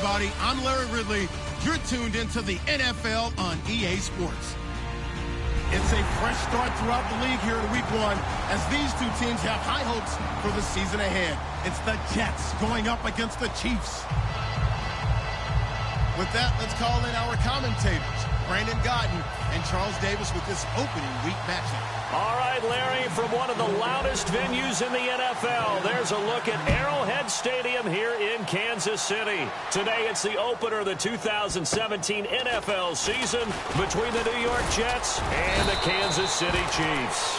everybody. I'm Larry Ridley. You're tuned into the NFL on EA Sports. It's a fresh start throughout the league here in Week 1 as these two teams have high hopes for the season ahead. It's the Jets going up against the Chiefs. With that, let's call in our commentators, Brandon Godden and Charles Davis, with this opening week matchup. All right, Larry, from one of the loudest venues in the NFL, there's a look at Arrowhead Stadium here in Kansas City. Today, it's the opener of the 2017 NFL season between the New York Jets and the Kansas City Chiefs.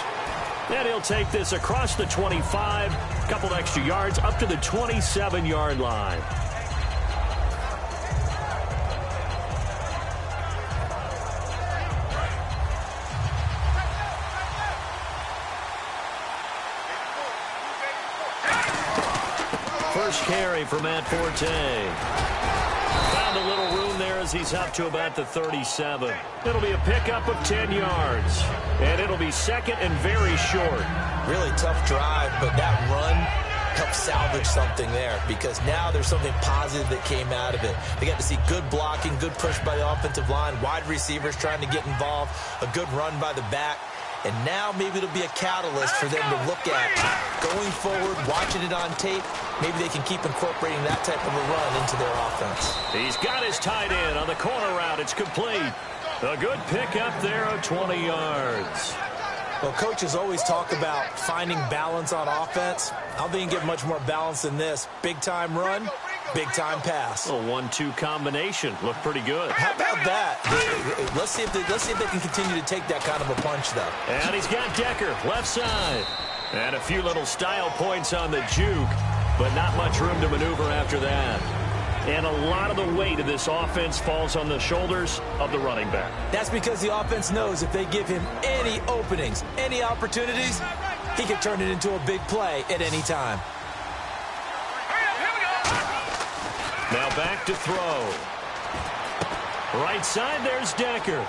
And he'll take this across the 25, a couple extra yards, up to the 27-yard line. First carry for Matt Forte. Found a little room there as he's up to about the 37. It'll be a pickup of 10 yards. And it'll be second and very short. Really tough drive, but that run helped salvage something there because now there's something positive that came out of it. They got to see good blocking, good push by the offensive line, wide receivers trying to get involved, a good run by the back. And now maybe it'll be a catalyst for them to look at going forward, watching it on tape. Maybe they can keep incorporating that type of a run into their offense. He's got his tight end on the corner route. It's complete. A good pickup there of 20 yards. Well, coaches always talk about finding balance on offense. I don't think you can get much more balance than this. Big-time run, big-time pass. A 1-2 combination. Looked pretty good. How about that? Let's see if they can continue to take that kind of a punch, though. And he's got Decker, left side. And a few little style points on the juke, but not much room to maneuver after that. And a lot of the weight of this offense falls on the shoulders of the running back. That's because the offense knows if they give him any openings, any opportunities, he can turn it into a big play at any time. Now back to throw. Right side, there's Decker.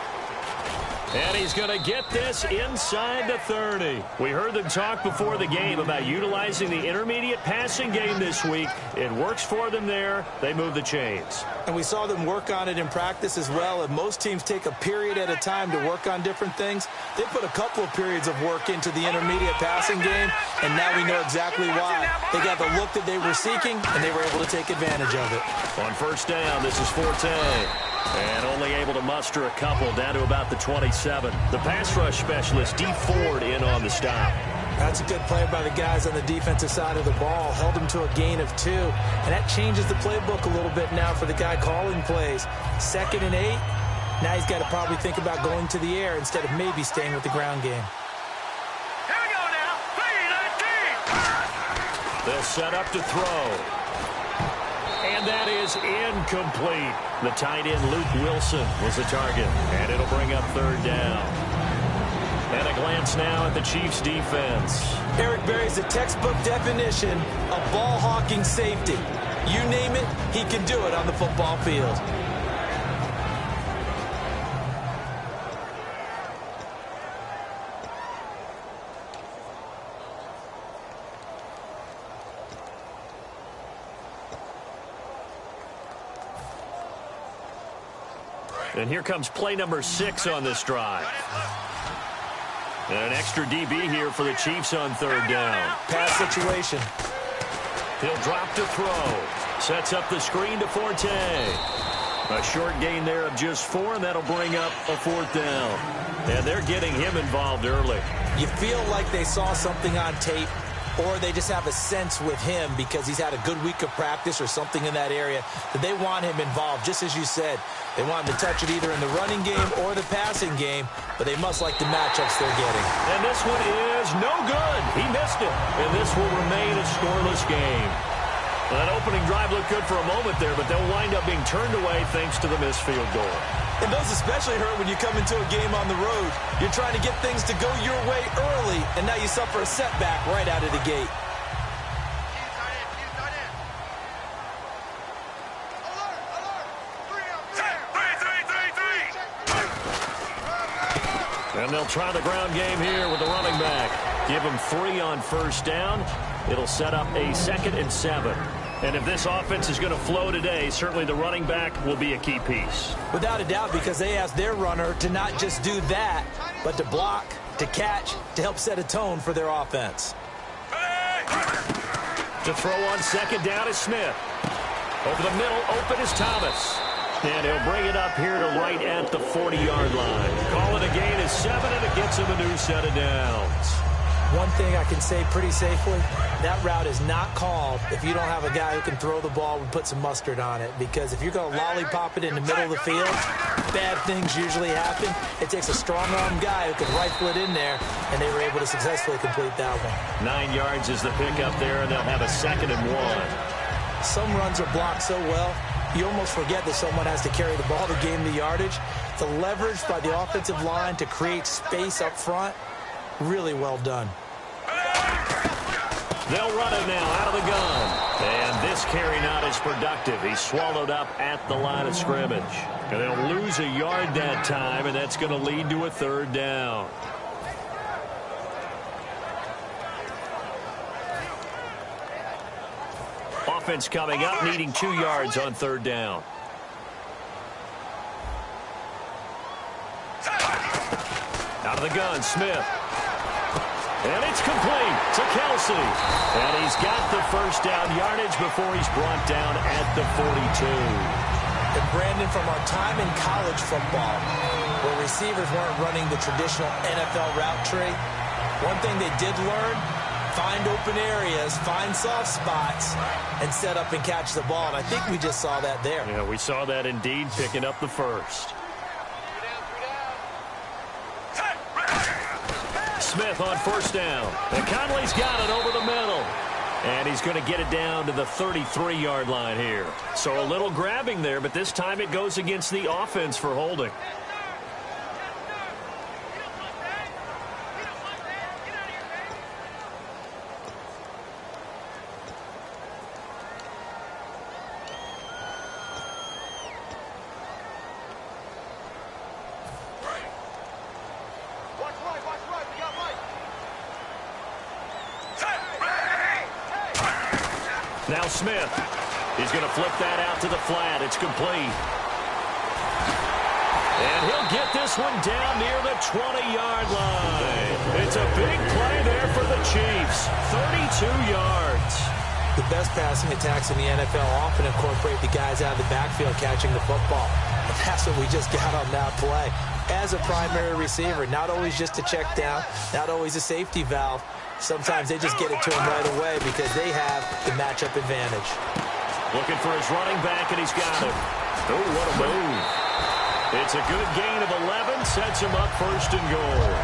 And he's going to get this inside the 30. We heard them talk before the game about utilizing the intermediate passing game this week. It works for them there. They move the chains. And we saw them work on it in practice as well. And most teams take a period at a time to work on different things. They put a couple of periods of work into the intermediate passing game, and now we know exactly why. They got the look that they were seeking, and they were able to take advantage of it. On first down, this is Forte. And only able to muster a couple down to about the 27. The pass rush specialist, Dee Ford, in on the stop. That's a good play by the guys on the defensive side of the ball. Held him to a gain of 2. And that changes the playbook a little bit now for the guy calling plays. 2nd and 8. Now he's got to probably think about going to the air instead of maybe staying with the ground game. Here we go now. 3-19. They'll set up to throw. And that is incomplete. The tight end, Luke Wilson, was the target. And it'll bring up third down. And a glance now at the Chiefs' defense. Eric Berry's a textbook definition of ball-hawking safety. You name it, he can do it on the football field. And here comes play number 6 on this drive. And an extra DB here for the Chiefs on third down. Pass situation. He'll drop to throw. Sets up the screen to Forte. A short gain there of just 4, and that'll bring up a 4th down. And they're getting him involved early. You feel like they saw something on tape, or they just have a sense with him because he's had a good week of practice or something in that area that they want him involved. Just as you said, they want him to touch it either in the running game or the passing game, but they must like the matchups they're getting. And this one is no good. He missed it. And this will remain a scoreless game. Well, that opening drive looked good for a moment there, but they'll wind up being turned away thanks to the missed field goal. And those especially hurt when you come into a game on the road. You're trying to get things to go your way early, and now you suffer a setback right out of the gate. And they'll try the ground game here with the running back. Give him 3 on first down. It'll set up a 2nd and 7. And if this offense is going to flow today, certainly the running back will be a key piece. Without a doubt, because they ask their runner to not just do that, but to block, to catch, to help set a tone for their offense. To throw on second down is Smith. Over the middle, open is Thomas. And he'll bring it up here to right at the 40-yard line. Call it a gain of 7, and it gets him a new set of downs. One thing I can say pretty safely, that route is not called if you don't have a guy who can throw the ball and put some mustard on it. Because if you're going to lollipop it in the middle of the field, bad things usually happen. It takes a strong-arm guy who can rifle it in there, and they were able to successfully complete that one. 9 yards is the pickup there, and they'll have a 2nd and 1. Some runs are blocked so well, you almost forget that someone has to carry the ball to gain the yardage. The leverage by the offensive line to create space up front, really well done. They'll run it now out of the gun. And this carry not as productive. He's swallowed up at the line of scrimmage. And they'll lose a yard that time, and that's going to lead to a 3rd down. Offense coming up, needing 2 yards on 3rd down. Out of the gun, Smith. And it's complete to Kelsey. And he's got the 1st down yardage before he's brought down at the 42. And Brandon, from our time in college football, where receivers weren't running the traditional NFL route tree, one thing they did learn, find open areas, find soft spots, and set up and catch the ball. And I think we just saw that there. Yeah, we saw that indeed, picking up the 1st. Smith on 1st down. And Conley's got it over the middle. And he's going to get it down to the 33-yard line here. So a little grabbing there, but this time it goes against the offense for holding. Now Smith. He's going to flip that out to the flat. It's complete. And he'll get this one down near the 20-yard line. It's a big play there for the Chiefs. 32 yards. The best passing attacks in the NFL often incorporate the guys out of the backfield catching the football. And that's what we just got on that play. As a primary receiver, not always just a check down, not always a safety valve. Sometimes they just get it to him right away because they have the matchup advantage. Looking for his running back, and he's got him. Oh, what a move. It's a good gain of 11, sets him up 1st and goal.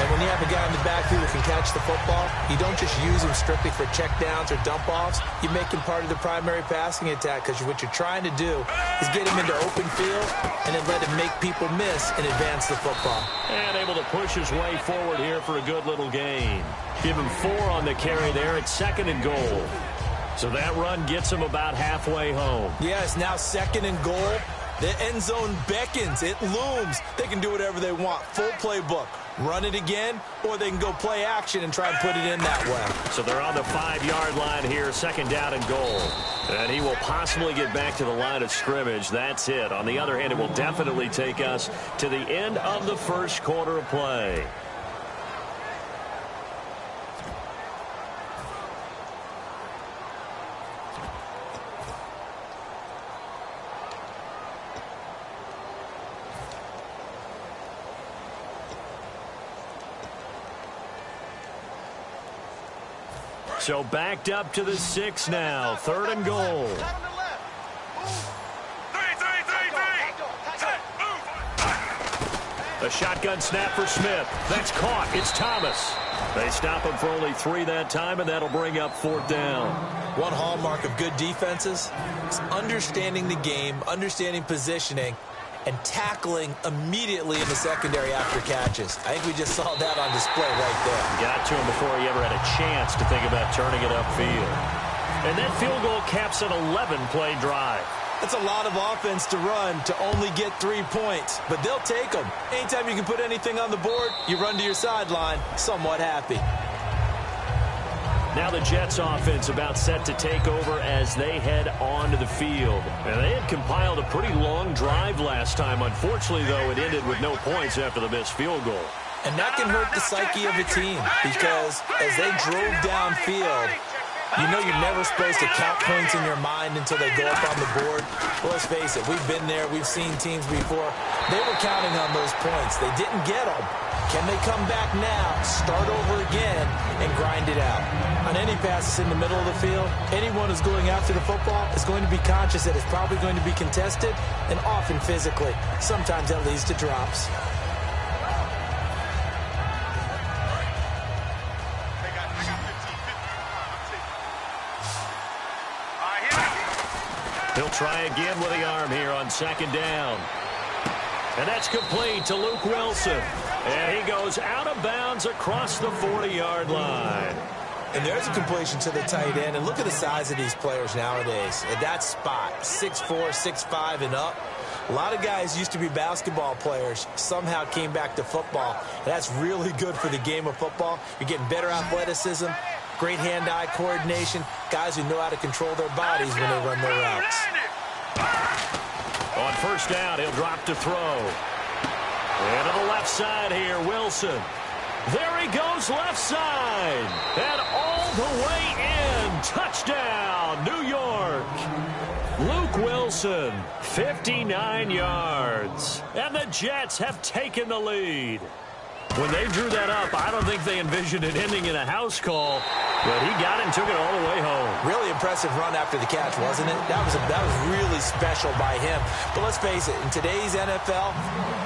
And when you have a guy in the backfield who can catch the football, you don't just use him strictly for check downs or dump offs. You make him part of the primary passing attack because what you're trying to do is get him into open field and then let him make people miss and advance the football. And able to push his way forward here for a good little gain. Give him 4 on the carry there. It's 2nd and goal. So that run gets him about halfway home. Yeah, it's now 2nd and goal. The end zone beckons. It looms. They can do whatever they want. Full playbook. Run it again, or they can go play action and try and put it in that way. So they're on the 5-yard line here, 2nd down and goal. And he will possibly get back to the line of scrimmage. That's it. On the other hand, it will definitely take us to the end of the 1st quarter of play. So backed up to the 6 now. 3rd and goal. A shotgun snap for Smith. That's caught. It's Thomas. They stop him for only 3 that time, and that'll bring up 4th down. One hallmark of good defenses is understanding the game, understanding positioning, and tackling immediately in the secondary after catches. I think we just saw that on display right there. Got to him before he ever had a chance to think about turning it upfield. And that field goal caps an 11-play drive. That's a lot of offense to run to only get 3 points, but they'll take them. Anytime you can put anything on the board, you run to your sideline somewhat happy. Now the Jets offense about set to take over as they head onto the field. And they had compiled a pretty long drive last time. Unfortunately, though, it ended with no points after the missed field goal. And that can hurt the psyche of a team because as they drove downfield, you know you're never supposed to count points in your mind until they go up on the board. Well, let's face it, we've been there. We've seen teams before. They were counting on those points. They didn't get them. Can they come back now, start over again, and grind it out? On any passes in the middle of the field, anyone who's going after the football is going to be conscious that it's probably going to be contested, and often physically. Sometimes that leads to drops. He'll try again with the arm here on second down. And that's complete to Luke Wilson. And he goes out of bounds across the 40-yard line. And there's a completion to the tight end. And look at the size of these players nowadays. At that spot, 6'4", 6'5", and up. A lot of guys used to be basketball players, somehow came back to football. And that's really good for the game of football. You're getting better athleticism, great hand-eye coordination, guys who know how to control their bodies when they run their routes. On first down, he'll drop to throw. And to the left side here, Wilson. There he goes, left side. And all the way in. Touchdown, New York. Luke Wilson, 59 yards. And the Jets have taken the lead. When they drew that up, I don't think they envisioned it ending in a house call, but he got it and took it all the way home. Really impressive run after the catch, wasn't it? That was really special by him. But let's face it, in today's NFL,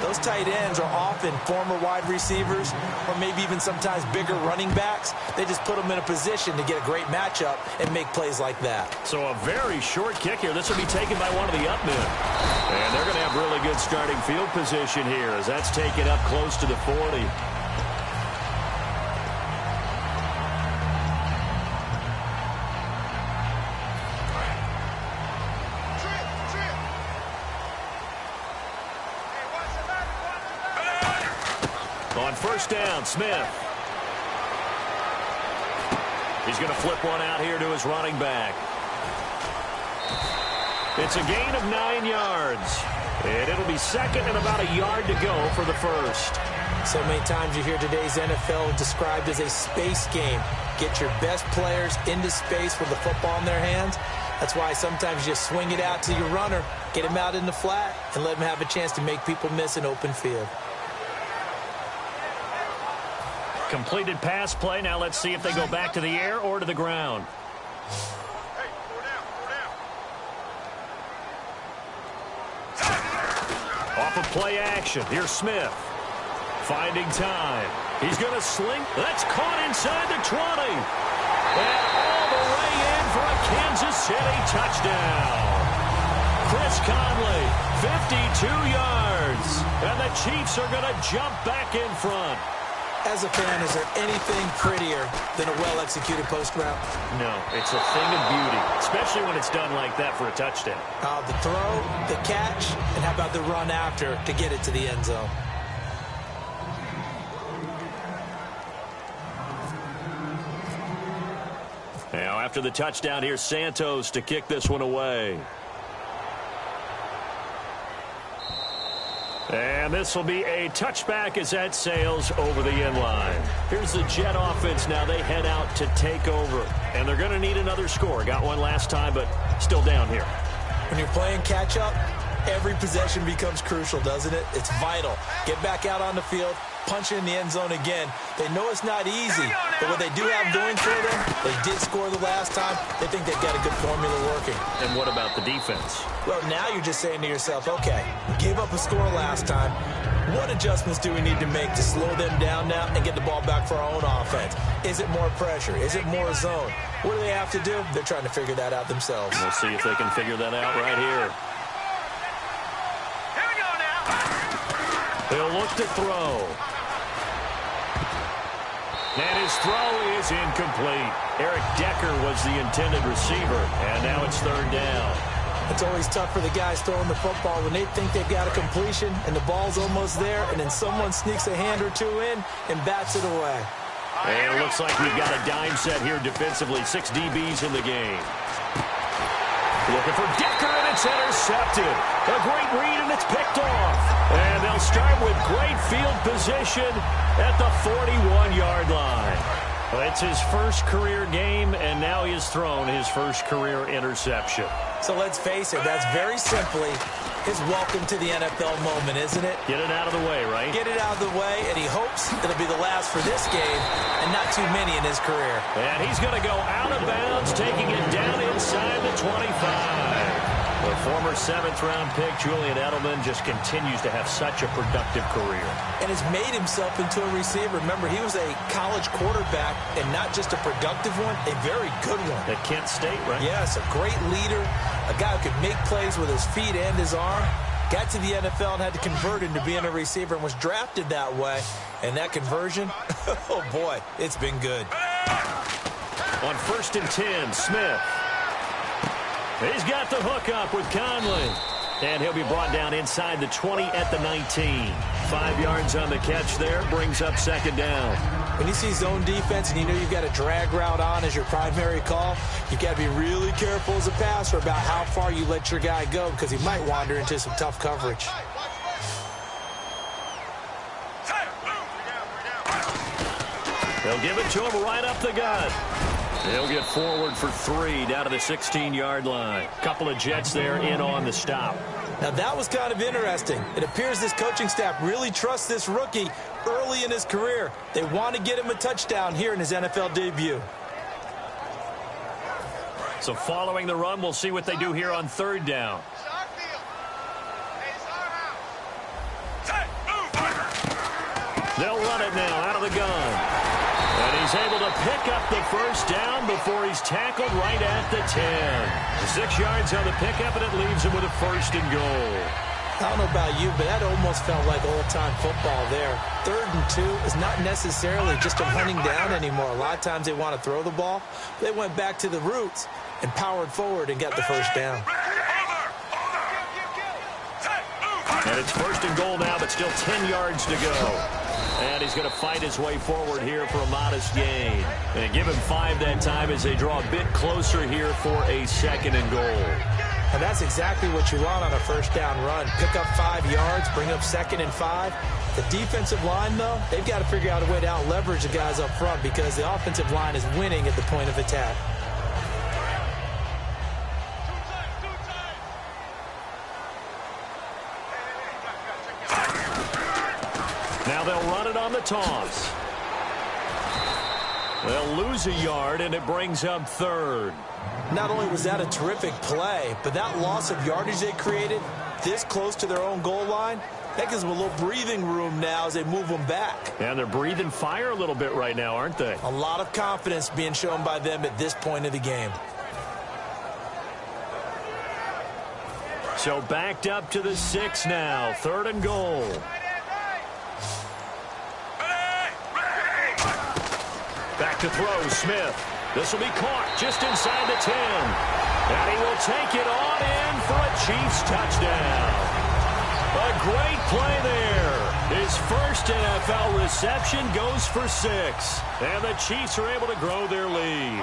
those tight ends are often former wide receivers or maybe even sometimes bigger running backs. They just put them in a position to get a great matchup and make plays like that. So a very short kick here. This will be taken by one of the up men. And they're going to have really good starting field position here as that's taken up close to the 40. On first down, Smith. He's going to flip one out here to his running back. It's a gain of 9 yards. And it'll be second and about a yard to go for the first. So many times you hear today's NFL described as a space game. Get your best players into space with the football in their hands. That's why sometimes you swing it out to your runner, get him out in the flat, and let him have a chance to make people miss an open field. Completed pass play. Now let's see if they go back to the air or to the ground. Off of play action. Here's Smith. Finding time. He's going to sling. That's caught inside the 20. And all the way in for a Kansas City touchdown. Chris Conley, 52 yards. And the Chiefs are going to jump back in front. As a fan, is there anything prettier than a well-executed post route? No, it's a thing of beauty, especially when it's done like that for a touchdown. The throw, the catch, and how about the run after to get it to the end zone? Now, after the touchdown, here's Santos to kick this one away. And this will be a touchback as that sails over the end line. Here's the Jet offense now. They head out to take over. And they're going to need another score. Got one last time, but still down here. When you're playing catch-up, every possession becomes crucial, doesn't it? It's vital. Get back out on the field, punch in the end zone again. They know it's not easy, but what they do have going for them, they did score the last time. They think they've got a good formula working. And what about the defense? Well, now you're just saying to yourself, okay, we gave up a score last time. What adjustments do we need to make to slow them down now and get the ball back for our own offense? Is it more pressure? Is it more zone? What do they have to do? They're trying to figure that out themselves. We'll see if they can figure that out right here. Here we go now. They'll look to throw. And his throw is incomplete. Eric Decker was the intended receiver, and now it's third down. It's always tough for the guys throwing the football when they think they've got a completion and the ball's almost there, and then someone sneaks a hand or two in and bats it away. And it looks like we've got a dime set here defensively. 6 DBs in the game. Looking for Decker, and it's intercepted. A great read, and it's picked off. And they'll start with great field position at the 41-yard line. It's his first career game, and now he has thrown his first career interception. So let's face it, that's very simply his welcome to the NFL moment, isn't it? Get it out of the way, right? Get it out of the way, and he hopes it'll be the last for this game and not too many in his career. And he's going to go out of bounds, taking it down inside the 25. The former 7th-round pick, Julian Edelman, just continues to have such a productive career. And has made himself into a receiver. Remember, he was a college quarterback, and not just a productive one, a very good one. At Kent State, right? Yes, a great leader, a guy who could make plays with his feet and his arm. Got to the NFL and had to convert into being a receiver and was drafted that way. And that conversion, oh boy, it's been good. On 1st and 10, Smith. He's got the hook up with Conley. And he'll be brought down inside the 20 at the 19. 5 yards on the catch there, brings up 2nd down. When you see zone defense and you know you've got a drag route on as your primary call, you've got to be really careful as a passer about how far you let your guy go because he might wander into some tough coverage. They'll give it to him right up the gut. He'll get forward for 3 down to the 16-yard line. Couple of Jets there in on the stop. Now, that was kind of interesting. It appears this coaching staff really trusts this rookie early in his career. They want to get him a touchdown here in his NFL debut. So following the run, we'll see what they do here on 3rd down. They'll run it now out of the gun. And he's able to pick up the 1st down before he's tackled right at the 10. 6 yards on the pickup, and it leaves him with a 1st and goal. I don't know about you, but that almost felt like old-time football there. 3rd and 2 is not necessarily just a hunting down anymore. A lot of times they want to throw the ball. They went back to the roots and powered forward and got the 1st down. And it's 1st and goal now, but still 10 yards to go. And he's going to fight his way forward here for a modest gain. And give him 5 that time as they draw a bit closer here for a 2nd and goal. And that's exactly what you want on a 1st down run. Pick up 5 yards, bring up 2nd and 5. The defensive line, though, they've got to figure out a way to out-leverage the guys up front because the offensive line is winning at the point of attack. Now they'll run it on the toss. They'll lose a yard, and it brings up 3rd. Not only was that a terrific play, but that loss of yardage they created this close to their own goal line, that gives them a little breathing room now as they move them back. And they're breathing fire a little bit right now, aren't they? A lot of confidence being shown by them at this point of the game. So backed up to the 6 now. 3rd and goal. Back to throw, Smith. This will be caught just inside the 10. And he will take it on in for a Chiefs touchdown. A great play there. His first NFL reception goes for 6. And the Chiefs are able to grow their lead.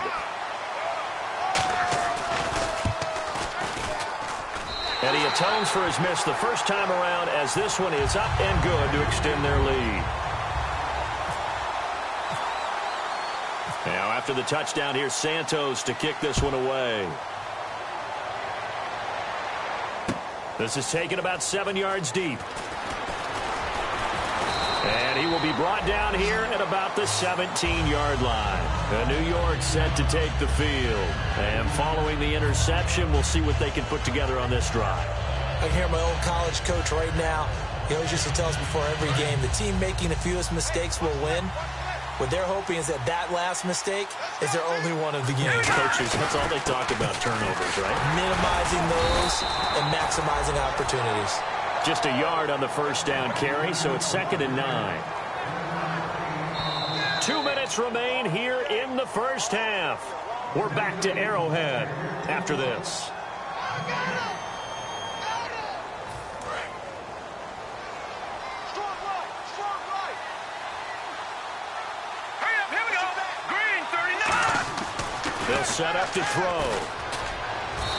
And he atones for his miss the first time around as this one is up and good to extend their lead. Now after the touchdown, here's Santos to kick this one away. This is taken about 7 yards deep. And he will be brought down here at about the 17-yard line. And New York set to take the field. And following the interception, we'll see what they can put together on this drive. I can hear my old college coach right now. He always used to tell us before every game, the team making the fewest mistakes will win. What they're hoping is that that last mistake is their only one of the game. Coaches, that's all they talk about, turnovers, right? Minimizing those and maximizing opportunities. Just a yard on the first down carry, so it's 2nd and 9. 2 minutes remain here in the first half. We're back to Arrowhead after this. Hurry up, hit set up to throw.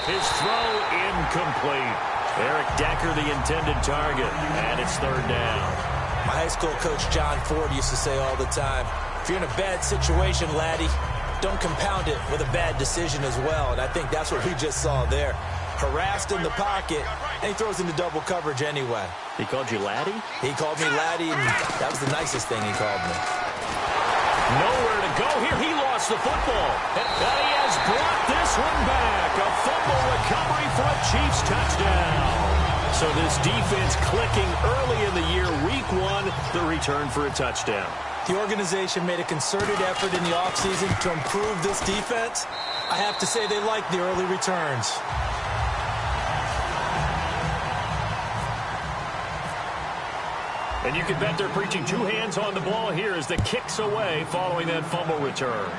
His throw incomplete. Eric Decker, the intended target, and it's third down. My high school coach, John Ford, used to say all the time, if you're in a bad situation, laddie, don't compound it with a bad decision as well. And I think that's what we just saw there. Harassed in the pocket, and he throws into double coverage anyway. He called you laddie? He called me laddie, and that was the nicest thing he called me. Nowhere to go here. He lost the football. And he has brought this one back. A fumble recovery for a Chiefs touchdown. So this defense clicking early in the year, week 1, the return for a touchdown. The organization made a concerted effort in the offseason to improve this defense. I have to say they like the early returns. And you can bet they're preaching two hands on the ball here as the kick's away following that fumble return.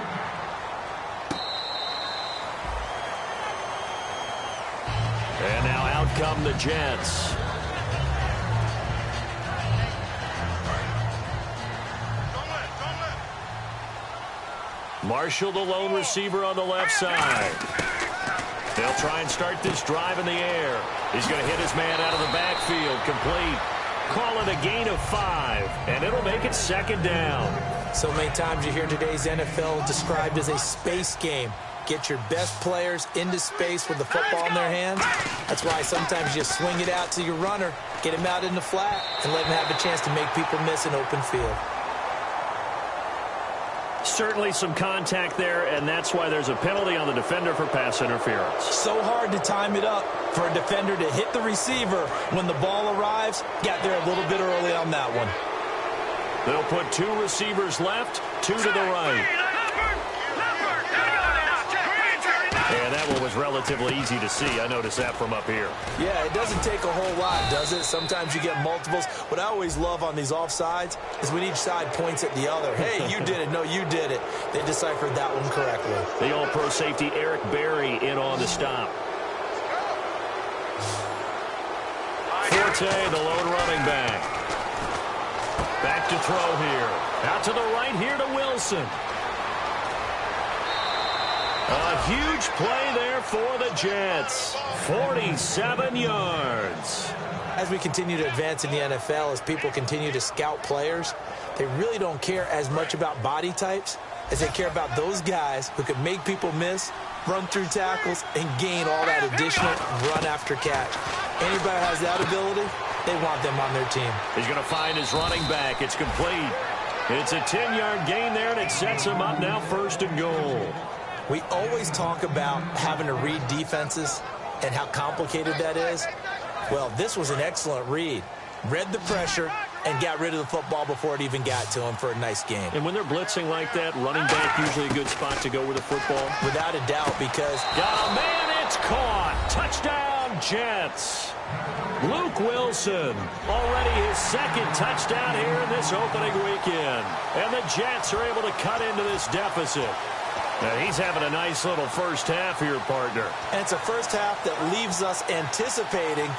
And now out come the Jets. Marshall, the lone receiver on the left side. They'll try and start this drive in the air. He's going to hit his man out of the backfield. Complete. Call it a gain of 5, and it'll make it second down. So many times you hear today's NFL described as a space game. Get your best players into space with the football in their hands. That's why sometimes you swing it out to your runner, get him out in the flat, and let him have a chance to make people miss an open field. Certainly some contact there, and that's why there's a penalty on the defender for pass interference. So hard to time it up for a defender to hit the receiver when the ball arrives. Got there a little bit early on that one. They'll put 2 receivers left, 2 to the right. And that one was relatively easy to see. I noticed that from up here. Yeah, it doesn't take a whole lot, does it? Sometimes you get multiples. What I always love on these offsides is when each side points at the other. Hey, you did it. No, you did it. They deciphered that one correctly. The all-pro safety Eric Berry in on the stop. Forte, the lone running back. Back to throw here. Out to the right here to Wilson. A huge play there for the Jets. 47 yards. As we continue to advance in the NFL, as people continue to scout players, they really don't care as much about body types as they care about those guys who can make people miss, run through tackles, and gain all that additional run after catch. Anybody who has that ability, they want them on their team. He's going to find his running back. It's complete. It's a 10-yard gain there, and it sets him up now 1st and goal. We always talk about having to read defenses and how complicated that is. Well, this was an excellent read. Read the pressure and got rid of the football before it even got to him for a nice game. And when they're blitzing like that, running back usually a good spot to go with the football? Without a doubt, because... Got a man, it's caught. Touchdown, Jets. Luke Wilson, already his 2nd touchdown here in this opening weekend. And the Jets are able to cut into this deficit. Now he's having a nice little first half here, partner. And it's a first half that leaves us anticipating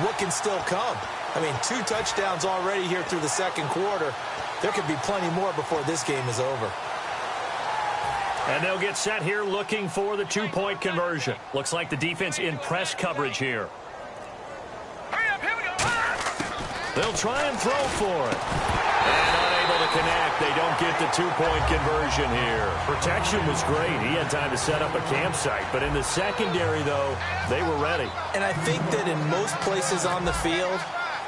what can still come. I mean, 2 touchdowns already here through the 2nd quarter. There could be plenty more before this game is over. And they'll get set here looking for the 2-point conversion. Looks like the defense in press coverage here. They'll try and throw for it. And unable to connect. They don't get the 2-point conversion here. Protection was great. He had time to set up a campsite. But in the secondary, though, they were ready. And I think that in most places on the field,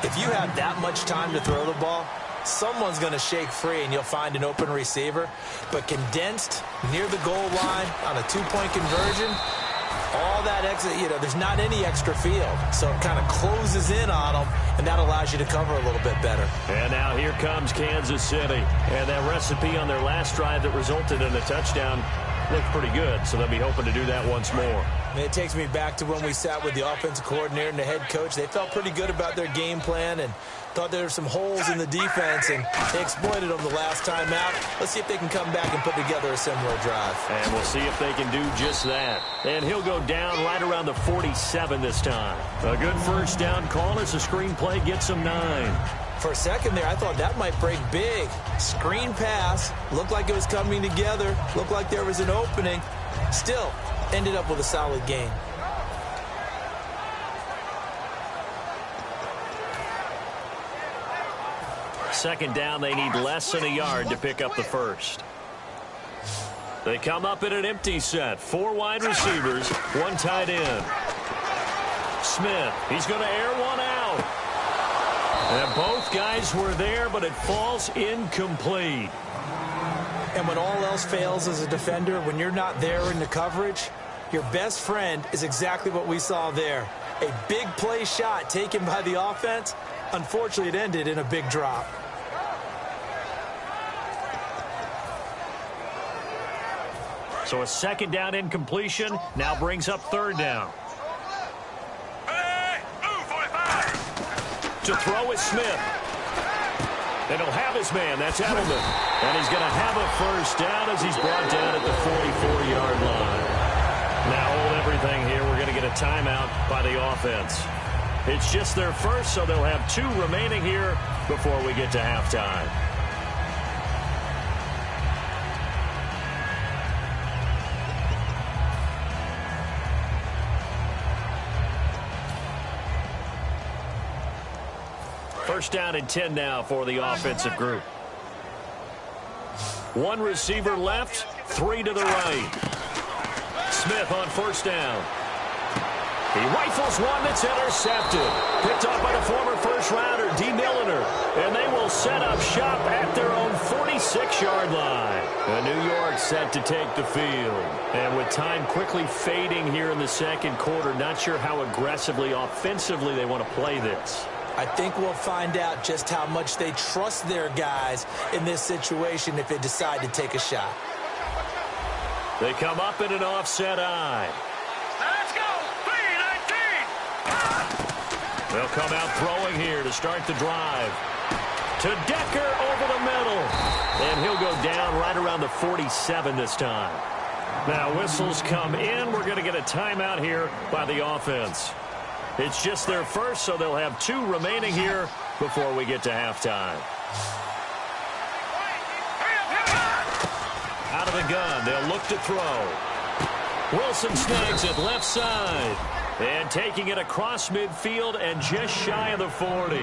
if you have that much time to throw the ball, someone's going to shake free and you'll find an open receiver. But condensed near the goal line on a 2-point conversion, all that extra, there's not any extra field. So it kind of closes in on them, and that allows you to cover a little bit better. And now here comes Kansas City. And that recipe on their last drive that resulted in a touchdown looked pretty good. So they'll be hoping to do that once more. And it takes me back to when we sat with the offensive coordinator and the head coach. They felt pretty good about their game plan and thought there were some holes in the defense, and they exploited them the last time out. Let's see if they can come back and put together a similar drive. And we'll see if they can do just that. And he'll go down right around the 47 this time. A good first down call as the screen play gets him 9. For a second there, I thought that might break big. Screen pass. Looked like it was coming together. Looked like there was an opening. Still, ended up with a solid game. Second down, they need less than a yard to pick up the first. They come up in an empty set. 4 wide receivers, 1 tight end. Smith, he's going to air one out. And both guys were there, but it falls incomplete. And when all else fails as a defender, when you're not there in the coverage, your best friend is exactly what we saw there. A big play shot taken by the offense. Unfortunately, it ended in a big drop. So a second down incompletion now brings up third down. Hey, move, 45. To throw is Smith. And he'll have his man. That's Edelman. And he's going to have a first down as he's brought down at the 44-yard line. Now hold everything here. We're going to get a timeout by the offense. It's just their first, so they'll have 2 remaining here before we get to halftime. First down and 10 now for the offensive group. 1 receiver left, 3 to the right. Smith on first down. He rifles one that's intercepted. Picked up by the former first-rounder, D. Milliner. And they will set up shop at their own 46-yard line. And New York set to take the field. And with time quickly fading here in the second quarter, not sure how aggressively, offensively they want to play this. I think we'll find out just how much they trust their guys in this situation if they decide to take a shot. They come up in an offset eye. Let's go. 3-19. They'll come out throwing here to start the drive. To Decker over the middle. And he'll go down right around the 47 this time. Now whistles come in. We're going to get a timeout here by the offense. It's just their first, so they'll have 2 remaining here before we get to halftime. Out of the gun, they'll look to throw. Wilson snags it left side. And taking it across midfield and just shy of the 40.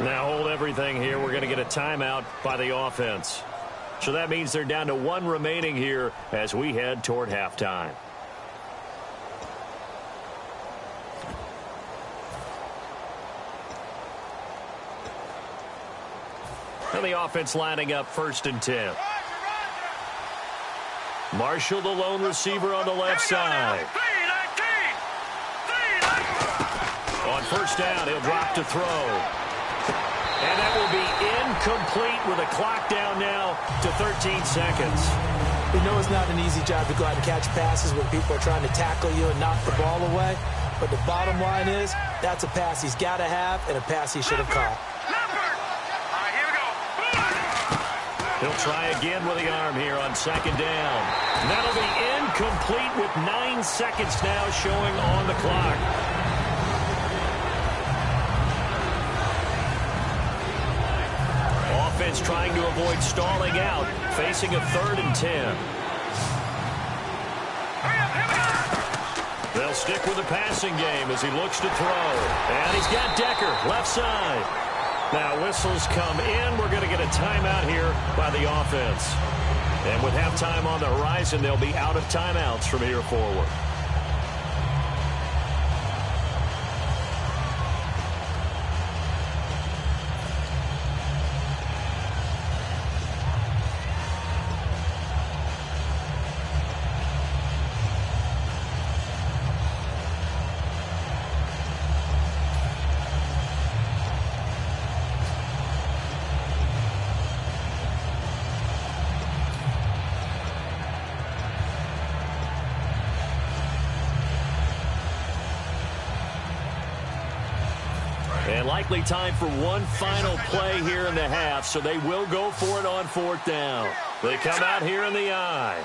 Now hold everything here. We're going to get a timeout by the offense. So that means they're down to 1 remaining here as we head toward halftime. And the offense lining up first and 10. Marshall, the lone receiver on the left side. 3-19. On first down, he'll drop to throw. And that will be incomplete with a clock down now to 13 seconds. We know it's not an easy job to go out and catch passes when people are trying to tackle you and knock the ball away. But the bottom line is that's a pass he's got to have and a pass he should have caught. He'll try again with the arm here on second down. That'll be incomplete with 9 seconds now showing on the clock. Offense trying to avoid stalling out, facing a 3rd and 10. They'll stick with the passing game as he looks to throw. And he's got Decker, left side. Now whistles come in. We're going to get a timeout here by the offense. And with halftime on the horizon, they'll be out of timeouts from here forward. And likely time for one final play here in the half, so they will go for it on 4th down. They come out here in the eye.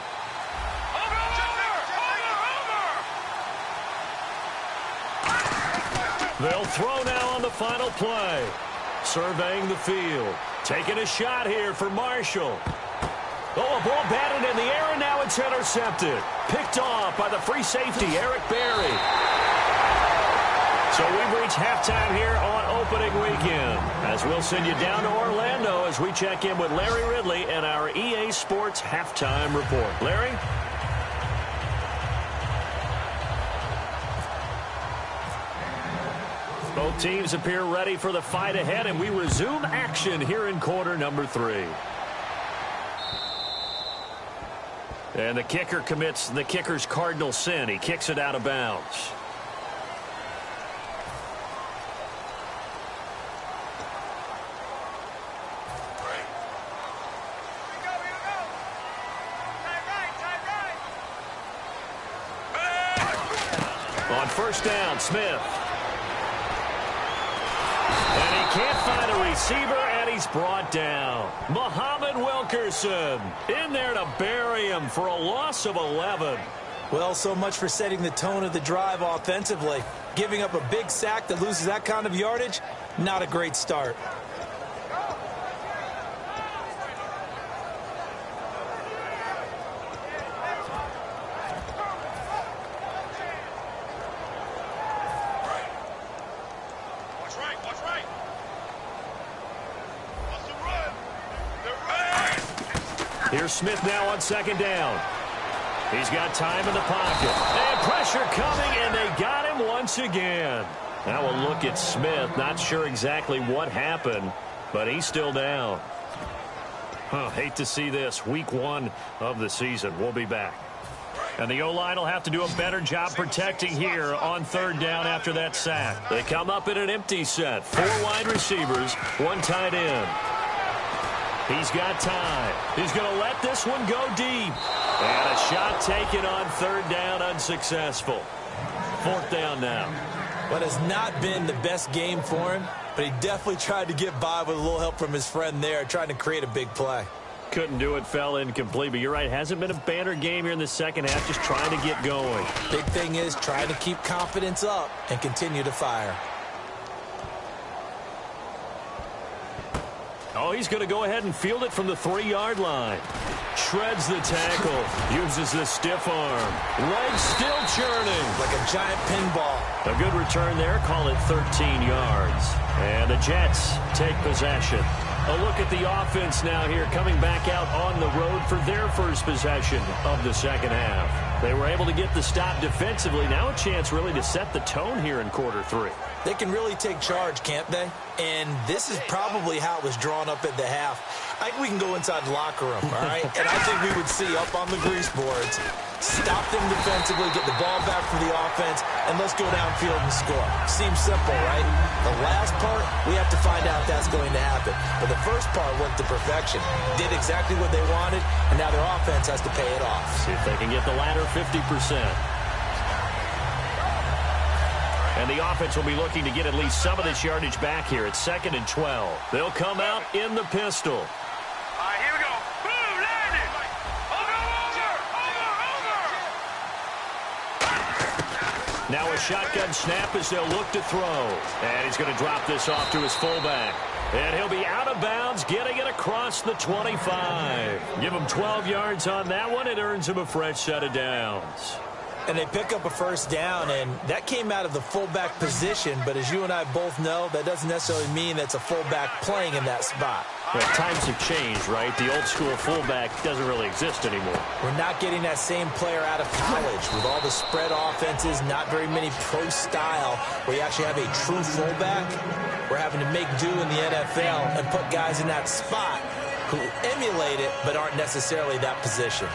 They'll throw now on the final play. Surveying the field. Taking a shot here for Marshall. Oh, a ball batted in the air, and now it's intercepted. Picked off by the free safety, Eric Berry. So we've reached halftime here on opening weekend, as we'll send you down to Orlando as we check in with Larry Ridley and our EA Sports halftime report. Larry? Both teams appear ready for the fight ahead, and we resume action here in quarter number 3. And the kicker commits the kicker's cardinal sin. He kicks it out of bounds. On first down, Smith. And he can't find a receiver, and he's brought down. Muhammad Wilkerson in there to bury him for a loss of 11. Well, so much for setting the tone of the drive offensively. Giving up a big sack that loses that kind of yardage, not a great start. Here's Smith now on second down. He's got time in the pocket. And pressure coming, and they got him once again. Now we'll look at Smith. Not sure exactly what happened, but he's still down. Hate to see this. Week 1 of the season. We'll be back. And the O-line will have to do a better job protecting here on third down after that sack. They come up in an empty set. 4 wide receivers, 1 tight end. He's got time. He's going to let this one go deep. And a shot taken on third down, unsuccessful. Fourth down now. What has not been the best game for him, but he definitely tried to get by with a little help from his friend there, trying to create a big play. Couldn't do it, fell incomplete, but you're right. Hasn't been a banner game here in the second half, just trying to get going. Big thing is trying to keep confidence up and continue to fire. Oh, he's going to go ahead and field it from the 3-yard line. Shreds the tackle. Uses the stiff arm. Legs still churning. Like a giant pinball. A good return there. Call it 13 yards. And the Jets take possession. A look at the offense now here, coming back out on the road for their first possession of the second half. They were able to get the stop defensively. Now a chance really to set the tone here in quarter 3. They can really take charge, can't they? And this is probably how it was drawn up at the half. I think we can go inside the locker room, all right? And I think we would see up on the grease boards, stop them defensively, get the ball back for the offense, and let's go downfield and score. Seems simple, right? The last part, we have to find out if that's going to happen. But the first part worked to perfection. Did exactly what they wanted, and now their offense has to pay it off. See if they can get the latter 50%. And the offense will be looking to get at least some of this yardage back here at 2nd and 12. They'll come out in the pistol. All right, here we go. Boom, landed. Over. Now a shotgun snap as they'll look to throw. And he's going to drop this off to his fullback. And he'll be out of bounds, getting it across the 25. Give him 12 yards on that one. It earns him a fresh set of downs. And they pick up a first down, and that came out of the fullback position. But as you and I both know, that doesn't necessarily mean that's a fullback playing in that spot. Well, times have changed, right? The old school fullback doesn't really exist anymore. We're not getting that same player out of college with all the spread offenses, not very many pro style where you actually have a true fullback. We're having to make do in the NFL and put guys in that spot who emulate it but aren't necessarily that position.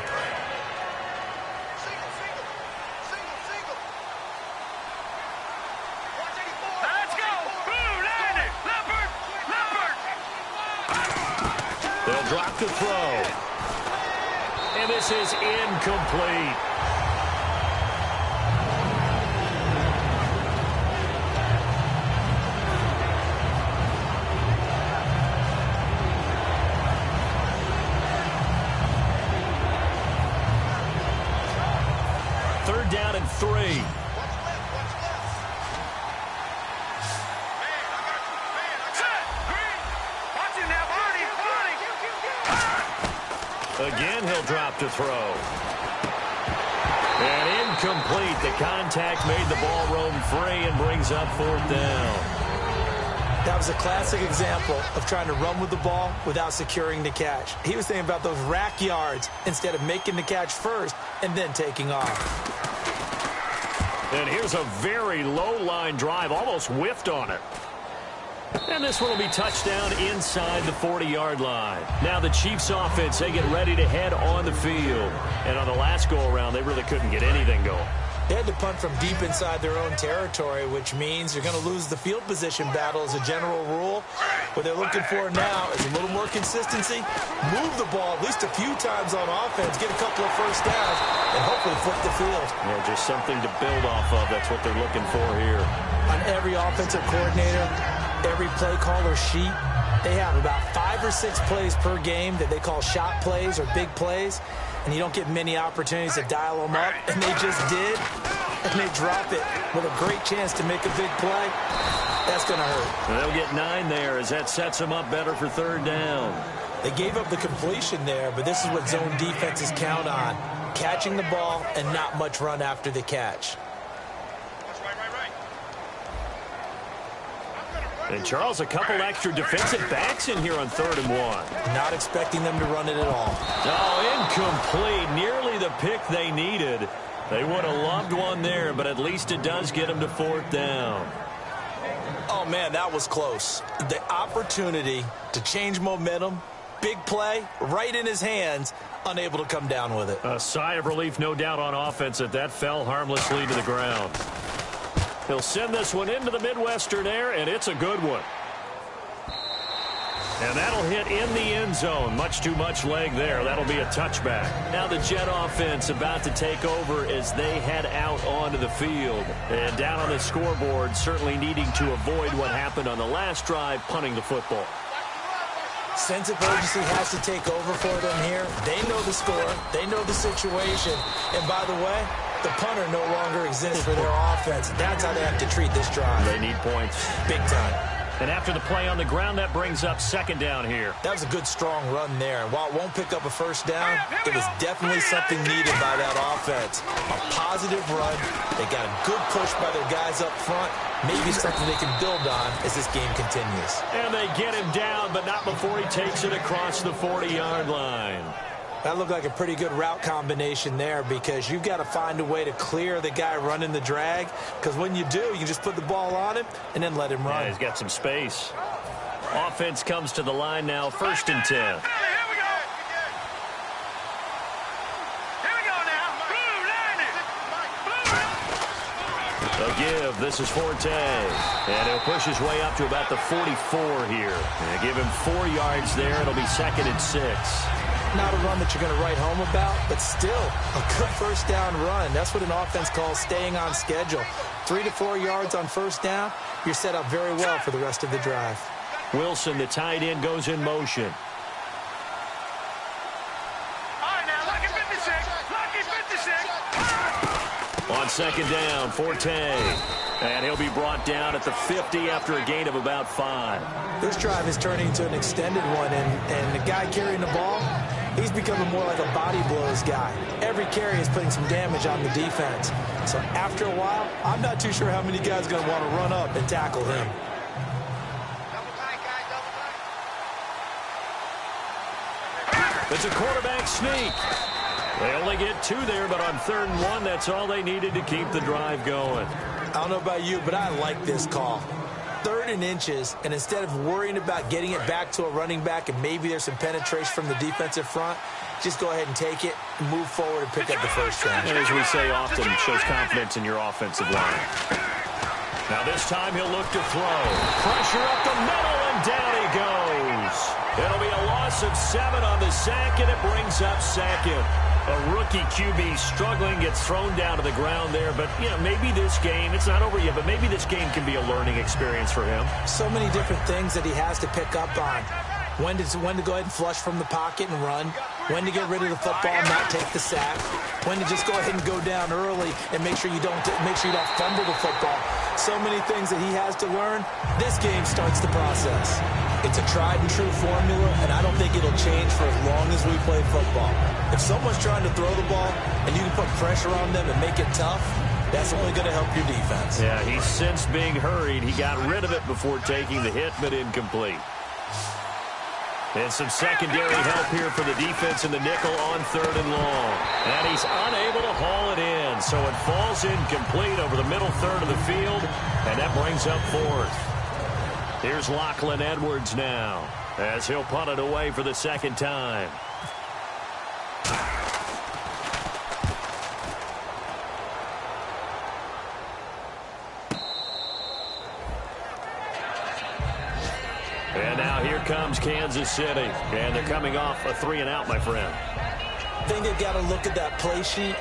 Drop the throw. And this is incomplete. Third down and 3. Again, he'll drop to throw. And incomplete. The contact made the ball roam free and brings up 4th down. That was a classic example of trying to run with the ball without securing the catch. He was thinking about those rack yards instead of making the catch first and then taking off. And here's a very low-line drive, almost whiffed on it. And this one will be touchdown inside the 40-yard line. Now the Chiefs offense, they get ready to head on the field. And on the last go-around, they really couldn't get anything going. They had to punt from deep inside their own territory, which means you're going to lose the field position battle as a general rule. What they're looking for now is a little more consistency, move the ball at least a few times on offense, get a couple of first downs, and hopefully flip the field. Yeah, just something to build off of. That's what they're looking for here. On every offensive coordinator, every play caller sheet, they have about 5 or 6 plays per game that they call shot plays or big plays, and you don't get many opportunities to dial them up, and they just did, and they drop it with a great chance to make a big play. That's going to hurt. They'll get 9 there as that sets them up better for 3rd down. They gave up the completion there, but this is what zone defenses count on, catching the ball and not much run after the catch. And, Charles, a couple extra defensive backs in here on 3rd and 1. Not expecting them to run it at all. Oh, incomplete. Nearly the pick they needed. They would have loved one there, but at least it does get them to 4th down. Oh, man, that was close. The opportunity to change momentum, big play, right in his hands, unable to come down with it. A sigh of relief, no doubt, on offense that fell harmlessly to the ground. He'll send this one into the Midwestern air, and it's a good one. And that'll hit in the end zone. Much too much leg there. That'll be a touchback. Now the Jet offense about to take over as they head out onto the field. And down on the scoreboard, certainly needing to avoid what happened on the last drive, punting the football. Sense of urgency has to take over for them here. They know the score. They know the situation. And by the way, the punter no longer exists for their offense. That's how they have to treat this drive. They need points. Big time. And after the play on the ground, that brings up 2nd down here. That was a good, strong run there. While it won't pick up a first down, it was definitely something needed by that offense. A positive run. They got a good push by their guys up front. Maybe something they can build on as this game continues. And they get him down, but not before he takes it across the 40-yard line. That looked like a pretty good route combination there because you've got to find a way to clear the guy running the drag, because when you do, you can just put the ball on him and then let him run. Yeah, he's got some space. Offense comes to the line now, 1st and 10. Here we go. Here we go now. Blue, line it. Blue. A give. This is Forte. And he'll push his way up to about the 44 here. And give him 4 yards there. It'll be 2nd and 6. Not a run that you're going to write home about, but still a good first down run. That's what an offense calls staying on schedule. 3 to 4 yards on first down, you're set up very well for the rest of the drive. Wilson, the tight end, goes in motion. All right, now, lucky 56. Lucky 56. On 2nd down, Forte. And he'll be brought down at the 50 after a gain of about 5. This drive is turning into an extended one, and the guy carrying the ball, he's becoming more like a body blows guy. Every carry is putting some damage on the defense. So after a while, I'm not too sure how many guys are going to want to run up and tackle him. It's a quarterback sneak. They only get 2 there, but on 3rd and 1, that's all they needed to keep the drive going. I don't know about you, but I like this call. 3rd and inches, and instead of worrying about getting it back to a running back and maybe there's some penetration from the defensive front, just go ahead and take it, move forward, and pick up the first down. And as we say often, it shows confidence in your offensive line. Now this time he'll look to throw. Pressure up the middle, and down he goes. It'll be a loss of 7 on the sack, and it brings up 2nd. A rookie QB struggling, gets thrown down to the ground there. But, you know, maybe this game, it's not over yet, but maybe this game can be a learning experience for him. So many different things that he has to pick up on. When to go ahead and flush from the pocket and run. When to get rid of the football and not take the sack. When to just go ahead and go down early and make sure you don't fumble the football. So many things that he has to learn. This game starts the process. It's a tried and true formula, and I don't think it'll change for as long as we play football. If someone's trying to throw the ball and you can put pressure on them and make it tough, that's only going to help your defense. Yeah, he sensed being hurried. He got rid of it before taking the hit, but incomplete. And some secondary help here for the defense in the nickel on 3rd and long. And he's unable to haul it in, so it falls incomplete over the middle third of the field, and that brings up 4th. Here's Lachlan Edwards now, as he'll punt it away for the second time. And now here comes Kansas City. And they're coming off a 3-and-out, my friend. I think they've got to look at that play sheet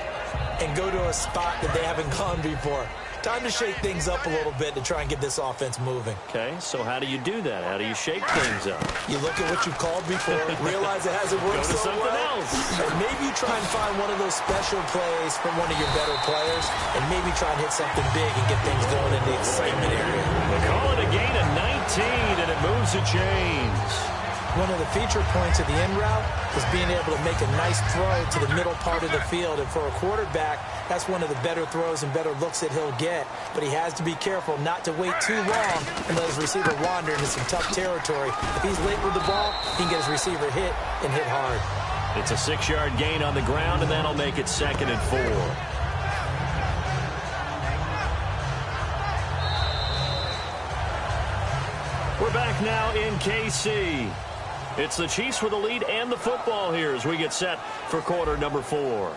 and go to a spot that they haven't gone before. Time to shake things up a little bit to try and get this offense moving. Okay, so how do you do that? How do you shake things up? You look at what you've called before, realize it hasn't worked Go to so something well, else. and maybe you try and find one of those special plays from one of your better players, and maybe try and hit something big and get things going in the excitement area. They call it a gain of 19, and it moves the chains. One of the feature points of the end route is being able to make a nice throw to the middle part of the field. And for a quarterback, that's one of the better throws and better looks that he'll get. But he has to be careful not to wait too long and let his receiver wander into some tough territory. If he's late with the ball, he can get his receiver hit and hit hard. It's a 6-yard gain on the ground, and that'll make it 2nd and 4. We're back now in KC. It's the Chiefs with the lead and the football here as we get set for quarter number 4.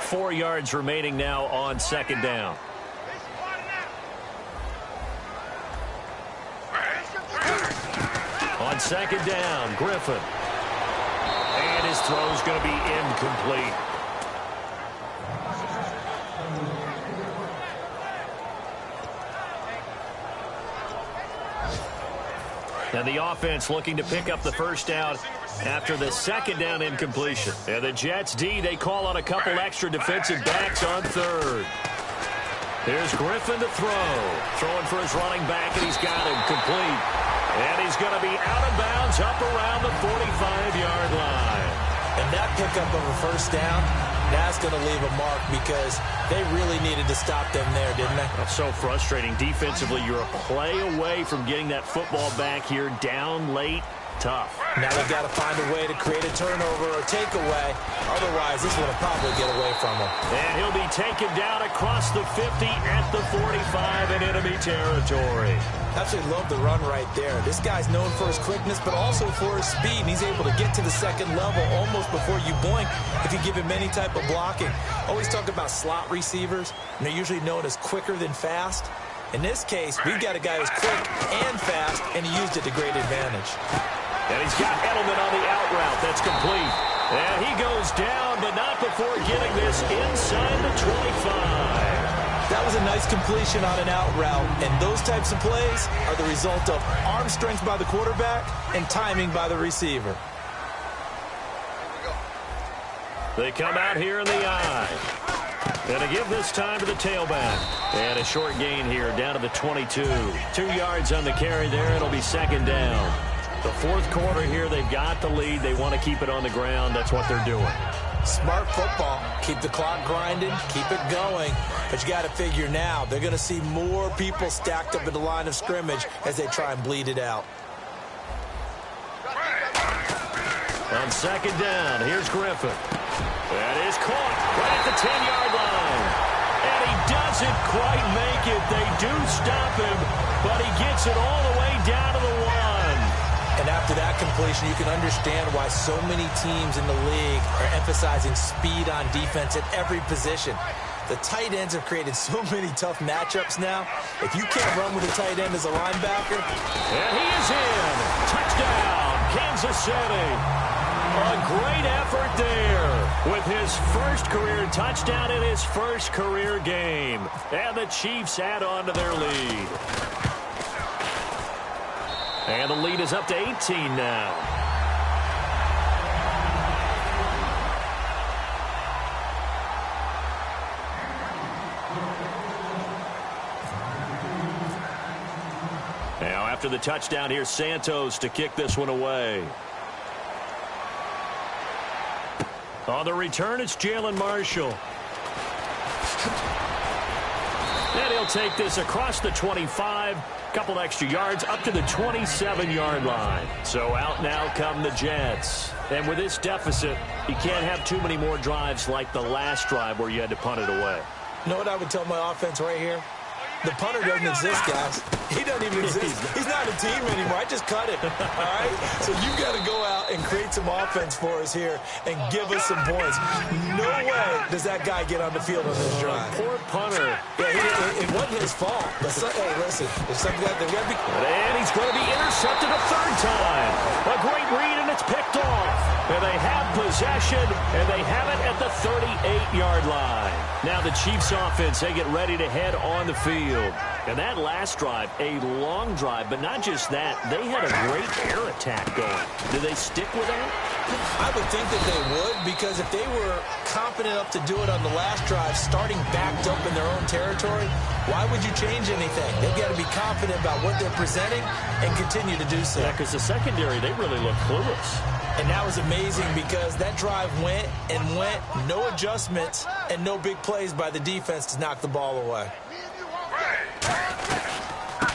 Four yards remaining now on 2nd down. On 2nd down, Griffin. And his throw's going to be incomplete. And the offense looking to pick up the first down after the 2nd down incompletion. And the Jets D, they call on a couple extra defensive backs on 3rd. Here's Griffin to throw. Throwing for his running back, and he's got him complete. And he's going to be out of bounds up around the 45-yard line. And that pickup of a first down, that's going to leave a mark because they really needed to stop them there, didn't they? That's so frustrating. Defensively, you're a play away from getting that football back here down late. Tough. Now they've got to find a way to create a turnover or takeaway. Otherwise, this one will probably get away from him. And he'll be taken down across the 50 at the 45 in enemy territory. Absolutely love the run right there. This guy's known for his quickness, but also for his speed. And he's able to get to the 2nd level almost before you blink if you give him any type of blocking. Always talk about slot receivers, and they're usually known as quicker than fast. In this case, we've got a guy who's quick and fast, and he used it to great advantage. And he's got Edelman on the out route. That's complete. And he goes down, but not before getting this inside the 25. That was a nice completion on an out route, and those types of plays are the result of arm strength by the quarterback and timing by the receiver. They come out here in the eye. And to give this time to the tailback. And a short gain here down to the 22. 2 yards on the carry there. It'll be 2nd down. The 4th quarter here, they've got the lead. They want to keep it on the ground. That's what they're doing. Smart football. Keep the clock grinding. Keep it going. But you got to figure now, they're going to see more people stacked up at the line of scrimmage as they try and bleed it out. On 2nd down, here's Griffin. That is caught right at the 10-yard line. And he doesn't quite make it. They do stop him, but he gets it all the way down to the 1. And after that completion, you can understand why so many teams in the league are emphasizing speed on defense at every position. The tight ends have created so many tough matchups now. If you can't run with a tight end as a linebacker. And he is in. Touchdown, Kansas City. A great effort there with his first career touchdown in his first career game. And the Chiefs add on to their lead. And the lead is up to 18 now. Now after the touchdown, here's Santos to kick this one away. On the return, it's Jalen Marshall. And he'll take this across the 25, couple extra yards, up to the 27-yard line. So out now come the Jets. And with this deficit, you can't have too many more drives like the last drive where you had to punt it away. You know what I would tell my offense right here? The punter doesn't exist, guys. He doesn't even exist. He's not a team anymore. I just cut him. All right? So you got to go out and create some offense for us here and give us some points. No way does that guy get on the field on this drive. Poor punter. Yeah, it wasn't his fault. But hey, listen, if something like that, and he's going to be intercepted a third time. A great read, and it's picked off. And they have possession, and they have it at the 38-yard line. Now the Chiefs offense, they get ready to head on the field. And that last drive, a long drive, but not just that. They had a great air attack going. Do they stick with that? I would think that they would, because if they were confident enough to do it on the last drive, starting backed up in their own territory, why would you change anything? They've got to be confident about what they're presenting and continue to do so. Yeah, because the secondary, they really look clueless. And that was amazing because that drive went and went, no adjustments and no big plays by the defense to knock the ball away.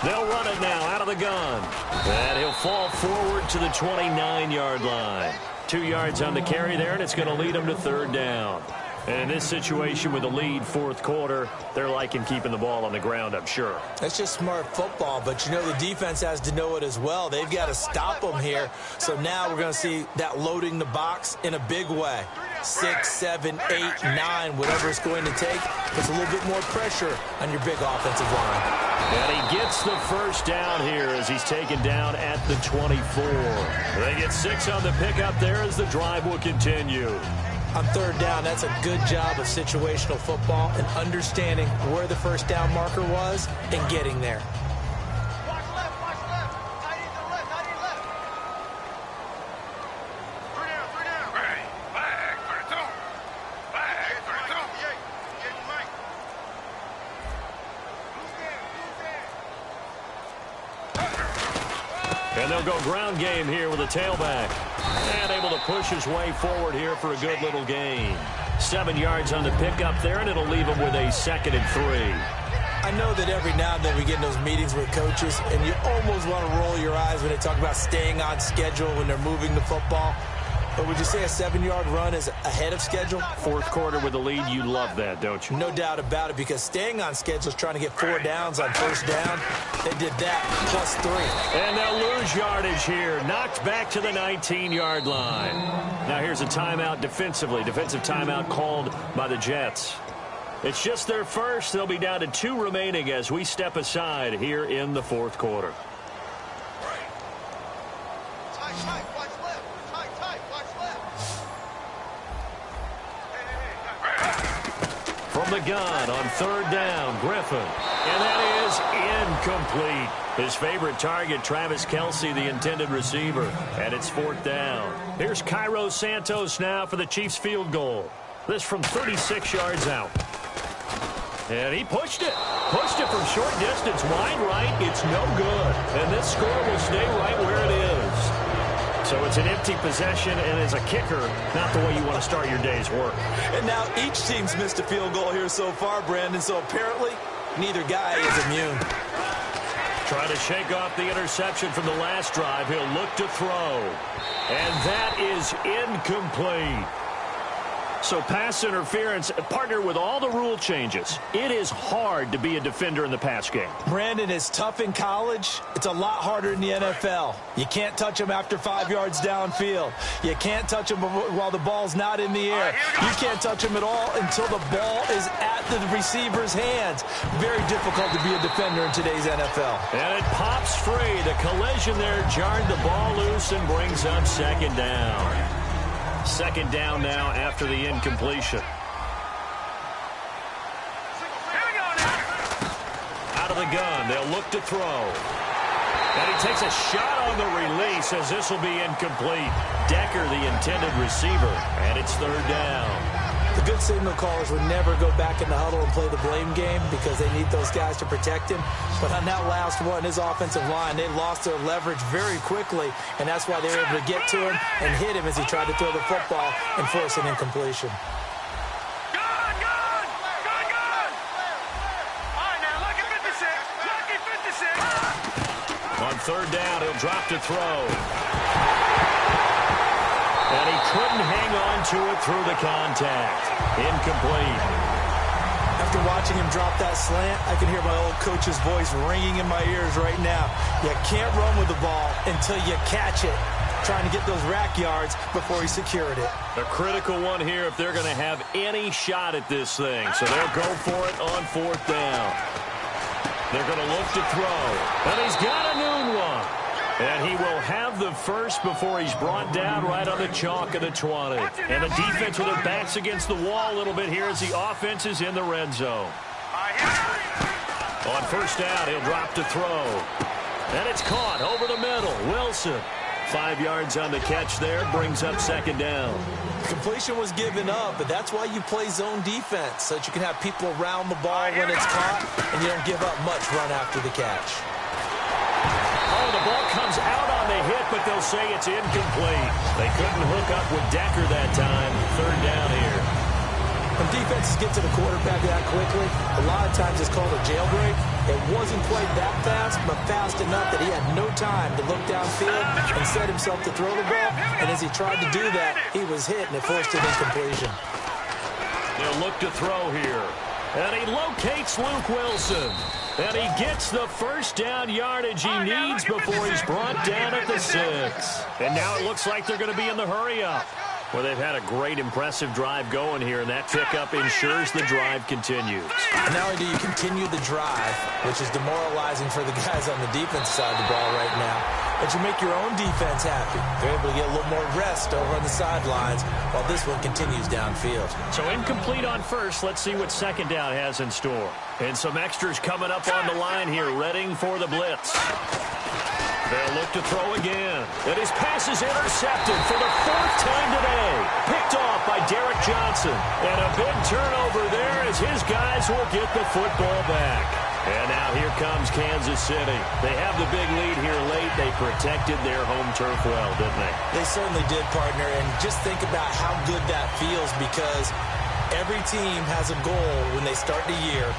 They'll run it now out of the gun. And he'll fall forward to the 29-yard line. 2 yards on the carry there, and it's going to lead him to third down. And in this situation with the lead fourth quarter, they're liking keeping the ball on the ground, I'm sure. That's just smart football, but you know the defense has to know it as well. They've got to stop them here. So now we're going to see that loading the box in a big way. 6, 7, 8, 9, whatever it's going to take, puts a little bit more pressure on your big offensive line. And he gets the first down here as he's taken down at the 24. They get 6 on the pickup there as the drive will continue. On third down, that's a good job of situational football and understanding where the first down marker was and getting there. Watch left. I need the left. Three down. Right. Flag for the two. And they'll go ground game here with a tailback. And able to push his way forward here for a good little gain. 7 yards on the pickup there, and it'll leave him with a 2nd and 3. I know that every now and then we get in those meetings with coaches, and you almost want to roll your eyes when they talk about staying on schedule when they're moving the football. But would you say a 7-yard run is ahead of schedule? Fourth quarter with the lead, you love that, don't you? No doubt about it, because staying on schedule is trying to get 4 downs on first down. They did that, plus 3. And they'll lose yardage here. Knocked back to the 19-yard line. Now here's a timeout defensively. Defensive timeout called by the Jets. It's just their first. They'll be down to 2 remaining as we step aside here in the fourth quarter. Tight, watch left. Tight, watch left. From the gun on third down, Griffin. And that is incomplete. His favorite target, Travis Kelce, the intended receiver. And it's fourth down. Here's Cairo Santos now for the Chiefs field goal. This from 36 yards out. And he pushed it. Pushed it from short distance, wide right. It's no good. And this score will stay right where it is. So it's an empty possession, and as a kicker, not the way you want to start your day's work. And now each team's missed a field goal here so far, Brandon, so apparently neither guy is immune. Trying to shake off the interception from the last drive. He'll look to throw. And that is incomplete. So pass interference, partner with all the rule changes. It is hard to be a defender in the pass game. Brandon, is tough in college. It's a lot harder in the NFL. You can't touch him after 5 yards downfield. You can't touch him while the ball's not in the air. You can't touch him at all until the ball is at the receiver's hands. Very difficult to be a defender in today's NFL. And it pops free. The collision there jarred the ball loose and brings up second down. Second down now after the incompletion. Out of the gun, they'll look to throw. And he takes a shot on the release as this will be incomplete. Decker, the intended receiver, and it's third down. The good signal callers would never go back in the huddle and play the blame game because they need those guys to protect him. But on that last one, his offensive line, they lost their leverage very quickly, and that's why they were able to get to him and hit him as he tried to throw the football and force an incompletion. On third down, he'll drop to throw. And he couldn't hang on to it through the contact. Incomplete. After watching him drop that slant, I can hear my old coach's voice ringing in my ears right now. You can't run with the ball until you catch it. Trying to get those rack yards before he secured it. A critical one here if they're going to have any shot at this thing. So they'll go for it on fourth down. They're going to look to throw. And he's got a noon one. And he will have the first before he's brought down right on the chalk of the 20. And the defense with their backs against the wall a little bit here as the offense is in the red zone. On first down, he'll drop to throw. And it's caught over the middle. Wilson, 5 yards on the catch there, brings up second down. Completion was given up, but that's why you play zone defense, so that you can have people around the ball when it's caught, and you don't give up much run after the catch. Oh, the ball comes out on the hit, but they'll say it's incomplete. They couldn't hook up with Decker that time. Third down here. When defenses get to the quarterback that quickly, a lot of times it's called a jailbreak. It wasn't quite that fast, but fast enough that he had no time to look downfield and set himself to throw the ball. And as he tried to do that, he was hit, and it forced an incompletion. They'll look to throw here. And he locates Luke Wilson. And he gets the first down yardage he needs before he's brought down at the 6. And now it looks like they're going to be in the hurry-up. Well, they've had a great, impressive drive going here, and that pickup ensures the drive continues. And not only do you continue the drive, which is demoralizing for the guys on the defense side of the ball right now, but you make your own defense happy. They're able to get a little more rest over on the sidelines while this one continues downfield. So incomplete on first. Let's see what second down has in store. And some extras coming up on the line here, readying for the blitz. They'll look to throw again. And his pass is intercepted for the 4th time today. Picked off by Derek Johnson. And a big turnover there as his guys will get the football back. And now here comes Kansas City. They have the big lead here late. They protected their home turf well, didn't they? They certainly did, partner. And just think about how good that feels, because every team has a goal when they start the year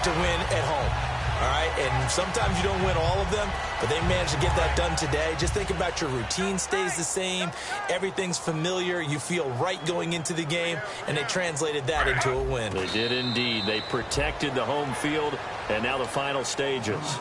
to win at home. All right, and sometimes you don't win all of them, but they managed to get that done today. Just think about your routine stays the same. Everything's familiar. You feel right going into the game, and they translated that into a win. They did indeed. They protected the home field, and now the final stages.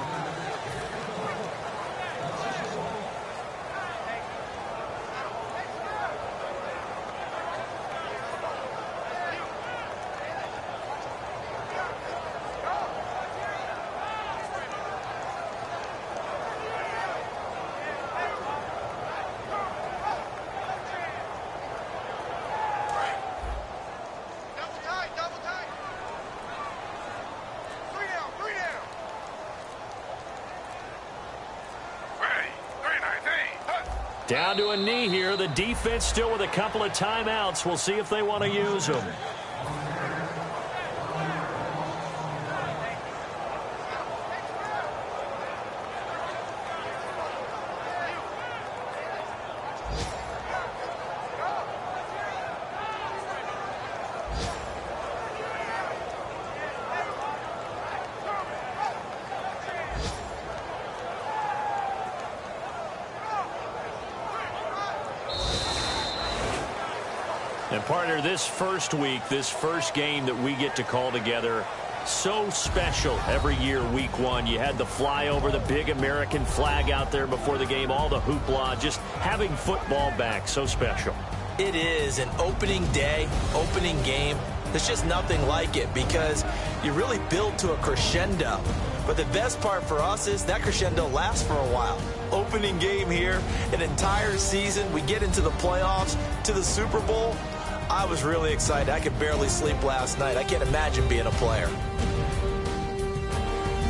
Down to a knee here. The defense still with a couple of timeouts. We'll see if they want to use them. And partner, this first week, this first game that we get to call together, so special every year, week 1. You had the flyover, the big American flag out there before the game, all the hoopla, just having football back, so special. It is an opening day, opening game. There's just nothing like it because you really build to a crescendo. But the best part for us is that crescendo lasts for a while. Opening game here, an entire season, we get into the playoffs, to the Super Bowl. I was really excited. I could barely sleep last night. I can't imagine being a player.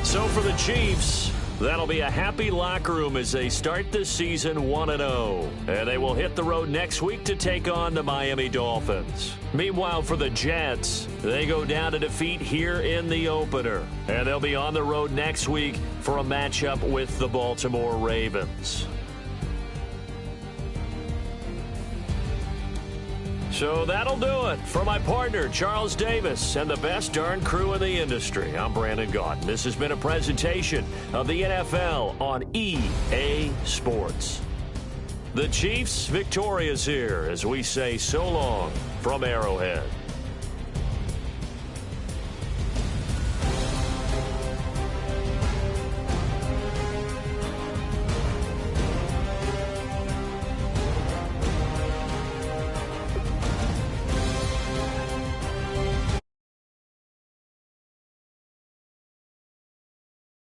So for the Chiefs, that'll be a happy locker room as they start the season 1-0. And they will hit the road next week to take on the Miami Dolphins. Meanwhile, for the Jets, they go down to defeat here in the opener. And they'll be on the road next week for a matchup with the Baltimore Ravens. So that'll do it. For my partner, Charles Davis, and the best darn crew in the industry, I'm Brandon Gaudin. This has been a presentation of the NFL on EA Sports. The Chiefs victorious here as we say so long from Arrowhead.